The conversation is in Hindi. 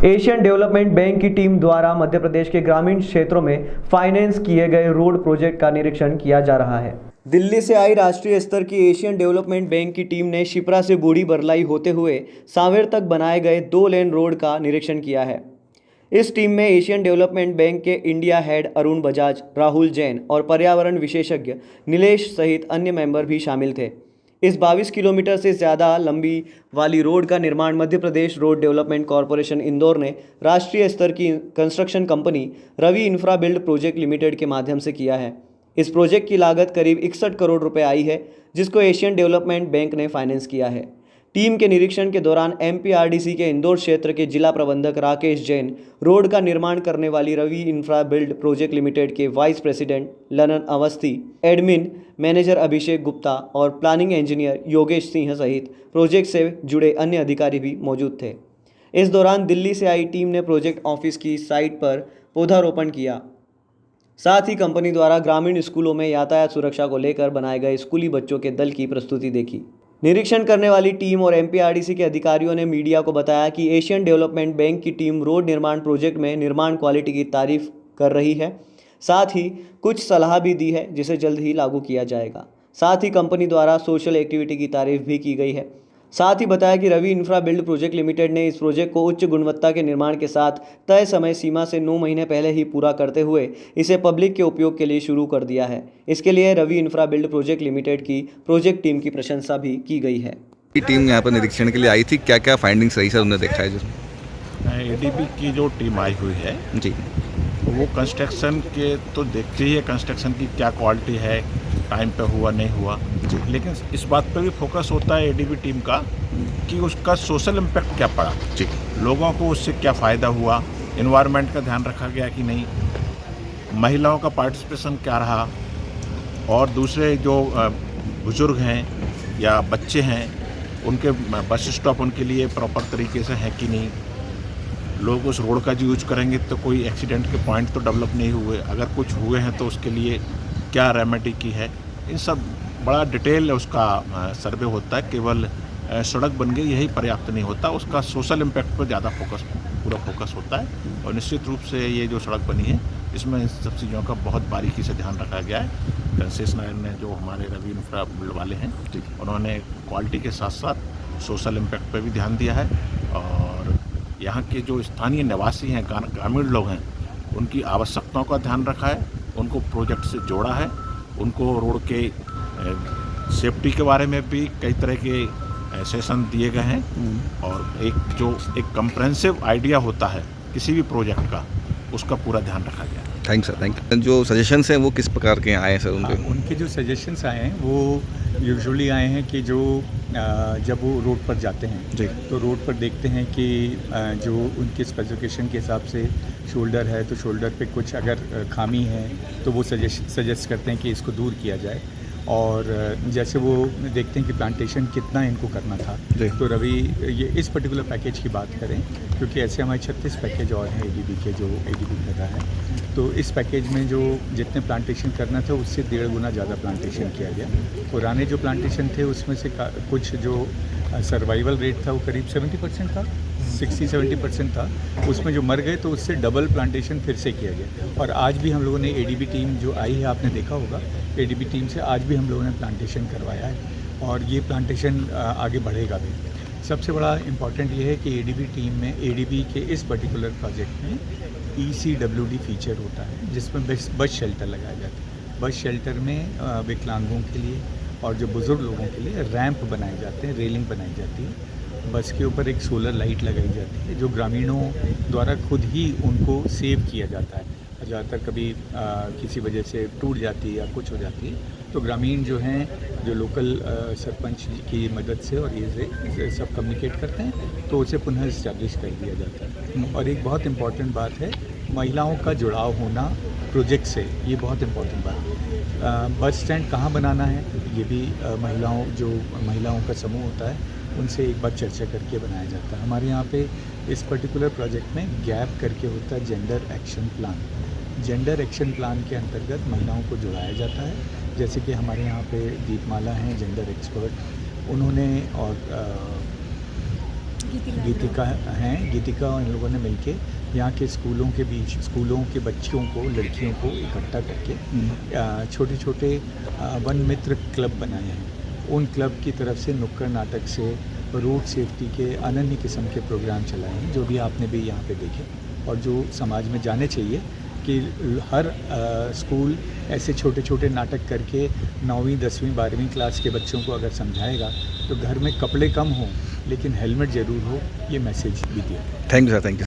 एशियन डेवलपमेंट बैंक की टीम द्वारा मध्य प्रदेश के ग्रामीण क्षेत्रों में फाइनेंस किए गए रोड प्रोजेक्ट का निरीक्षण किया जा रहा है। दिल्ली से आई राष्ट्रीय स्तर की एशियन डेवलपमेंट बैंक की टीम ने शिप्रा से बूढ़ी बरलाई होते हुए सांवेर तक बनाए गए 2 लेन रोड का निरीक्षण किया है। इस टीम में एशियन डेवलपमेंट बैंक के इंडिया हेड अरुण बजाज, राहुल जैन और पर्यावरण विशेषज्ञ नीलेश सहित अन्य मेंबर भी शामिल थे। इस 22 किलोमीटर से ज़्यादा लंबी वाली रोड का निर्माण Madhya Pradesh road development corporation Indore ने राष्ट्रीय स्तर की construction company Ravi infra build project limited के माध्यम से किया है। इस प्रोजेक्ट की लागत करीब 61 करोड़ रुपए आई है, जिसको एशियन डेवलपमेंट बैंक ने फाइनेंस किया है। टीम के निरीक्षण के दौरान एमपीआरडीसी के इंदौर क्षेत्र के जिला प्रबंधक राकेश जैन, रोड का निर्माण करने वाली Ravi infra build project limited के vice president Lalan Awasthi, admin manager Abhishek Gupta और प्लानिंग इंजीनियर योगेश सिंह सहित प्रोजेक्ट से जुड़े अन्य अधिकारी भी मौजूद थे। इस दौरान दिल्ली से आई टीम ने प्रोजेक्ट ऑफिस की साइट पर पौधारोपण किया। साथ ही कंपनी द्वारा ग्रामीण स्कूलों में यातायात सुरक्षा को लेकर बनाए गए स्कूली बच्चों के दल की प्रस्तुति देखी। निरीक्षण करने वाली टीम और एमपीआरडीसी के अधिकारियों ने मीडिया को बताया कि एशियन डेवलपमेंट बैंक की टीम रोड निर्माण प्रोजेक्ट में निर्माण क्वालिटी की तारीफ कर रही है। साथ ही कुछ सलाह भी दी है, जिसे जल्द ही लागू किया जाएगा। साथ ही कंपनी द्वारा सोशल एक्टिविटी की तारीफ भी की गई है। साथ ही बताया कि Ravi infra build project limited ने इस प्रोजेक्ट को उच्च गुणवत्ता के निर्माण के साथ तय समय सीमा से 9 महीने पहले ही पूरा करते हुए इसे पब्लिक के उपयोग के लिए शुरू कर दिया है। इसके लिए Ravi infra build project limited की प्रोजेक्ट टीम की प्रशंसा भी की गई है। टीम यहाँ पर निरीक्षण के लिए आई थी, क्या क्या फाइंडिंग्स रही सर उन्होंने देखा है? जिसमें एडीबी की जो टीम आई हुई है जी, वो कंस्ट्रक्शन के तो देखती ही है कंस्ट्रक्शन की क्या क्वालिटी है, टाइम पे हुआ नहीं हुआ, लेकिन इस बात पर भी फोकस होता है एडीबी टीम का कि उसका सोशल इम्पैक्ट क्या पड़ा जी, लोगों को उससे क्या फ़ायदा हुआ, एनवायरनमेंट का ध्यान रखा गया कि नहीं, महिलाओं का पार्टिसिपेशन क्या रहा, और दूसरे जो बुज़ुर्ग हैं या बच्चे हैं उनके बस स्टॉप उनके लिए प्रॉपर तरीके से है कि नहीं, लोग उस रोड का जो यूज करेंगे तो कोई एक्सीडेंट के पॉइंट तो डेवलप नहीं हुए, अगर कुछ हुए हैं तो उसके लिए क्या रेमेडी की है, इन सब बड़ा डिटेल उसका सर्वे होता है। केवल सड़क बन गई यही पर्याप्त नहीं होता, उसका सोशल इम्पैक्ट पर ज़्यादा पूरा फोकस होता है। और निश्चित रूप से ये जो सड़क बनी है इसमें इन सब चीज़ों का बहुत बारीकी से ध्यान रखा गया है। कंसेशनर ने जो हमारे रवि इंफ्रा बिल्ड वाले हैं उन्होंने क्वालिटी के साथ साथ सोशल इम्पैक्ट पर भी ध्यान दिया है, और यहाँ के जो स्थानीय निवासी हैं, ग्रामीण लोग हैं, उनकी आवश्यकताओं का ध्यान रखा है, उनको प्रोजेक्ट से जोड़ा है, उनको रोड के सेफ्टी के बारे में भी कई तरह के सेशन दिए गए हैं, और एक कंप्रेहेंसिव आइडिया होता है किसी भी प्रोजेक्ट का, उसका पूरा ध्यान रखा गया है। Thank sir, thank you. जो सजेशंस हैं वो किस प्रकार के आए हैं सर? उनके जो सजेशंस आए हैं वो यूजुअली आए हैं कि जो जब वो रोड पर जाते हैं जी, तो रोड पर देखते हैं कि जो उनके स्पेसिफिकेशन के हिसाब से शोल्डर है तो शोल्डर पे कुछ अगर खामी है तो वो सजेस्ट करते हैं कि इसको दूर किया जाए। और जैसे वो देखते हैं कि प्लांटेशन कितना इनको करना था, तो रवि ये इस पर्टिकुलर पैकेज की बात करें, क्योंकि ऐसे हमारे 36 पैकेज और हैं एडीबी के जो एडीबी कर रहा है, तो इस पैकेज में जो जितने प्लांटेशन करना था उससे 1.5 गुना ज़्यादा प्लांटेशन किया गया। पुराने जो प्लांटेशन थे उसमें से कुछ जो सर्वाइवल रेट था वो करीब 70% था, 60-70% था, उसमें जो मर गए तो उससे डबल प्लांटेशन फिर से किया गया। और आज भी हम लोगों ने एडीबी टीम जो आई है, आपने देखा होगा, एडीबी टीम से आज भी हम लोगों ने प्लांटेशन करवाया है, और ये प्लांटेशन आगे बढ़ेगा भी। सबसे बड़ा इम्पॉर्टेंट ये है कि एडीबी टीम में एडीबी के इस पर्टिकुलर प्रोजेक्ट में ECWD फीचर होता है, जिसमें बस शेल्टर लगाया जाता है। बस शेल्टर में विकलांगों के लिए और जो बुज़ुर्ग लोगों के लिए रैंप बनाए जाते हैं, रेलिंग बनाई जाती है, बस के ऊपर एक सोलर लाइट लगाई जाती है जो ग्रामीणों द्वारा खुद ही उनको सेव किया जाता है। ज़्यादातर कभी किसी वजह से टूट जाती है या कुछ हो जाती है तो ग्रामीण जो हैं, जो लोकल सरपंच की मदद से और ये सब कम्युनिकेट करते हैं तो उसे पुनः इस्टेब्लिश कर दिया जाता है। और एक बहुत इम्पॉर्टेंट बात है महिलाओं का जुड़ाव होना प्रोजेक्ट से, ये बहुत इम्पॉर्टेंट बात है। बस स्टैंड कहाँ बनाना है ये भी महिलाओं का समूह होता है उनसे एक बार चर्चा करके बनाया जाता है। हमारे यहाँ पे इस पर्टिकुलर प्रोजेक्ट में गैप करके होता है gender action plan. Gender action plan के अंतर्गत महिलाओं को जुड़ाया जाता है। जैसे कि हमारे यहाँ पे दीपमाला हैं जेंडर एक्सपर्ट, उन्होंने और गीतिका हैं, गीतिका और इन लोगों ने मिलके यहाँ के स्कूलों के बीच स्कूलों के बच्चियों को, लड़कियों को इकट्ठा करके छोटे छोटे वन मित्र क्लब बनाए हैं। उन क्लब की तरफ से नुक्कड़ नाटक से रोड सेफ्टी के अनन्य किस्म के प्रोग्राम चलाए हैं, जो भी आपने भी यहाँ पे देखे और जो समाज में जाने चाहिए कि हर स्कूल ऐसे छोटे छोटे नाटक करके 9वीं 10वीं 12वीं क्लास के बच्चों को अगर समझाएगा तो घर में कपड़े कम हों लेकिन हेलमेट ज़रूर हो, ये मैसेज भी दिया। Thank you sir, thank you.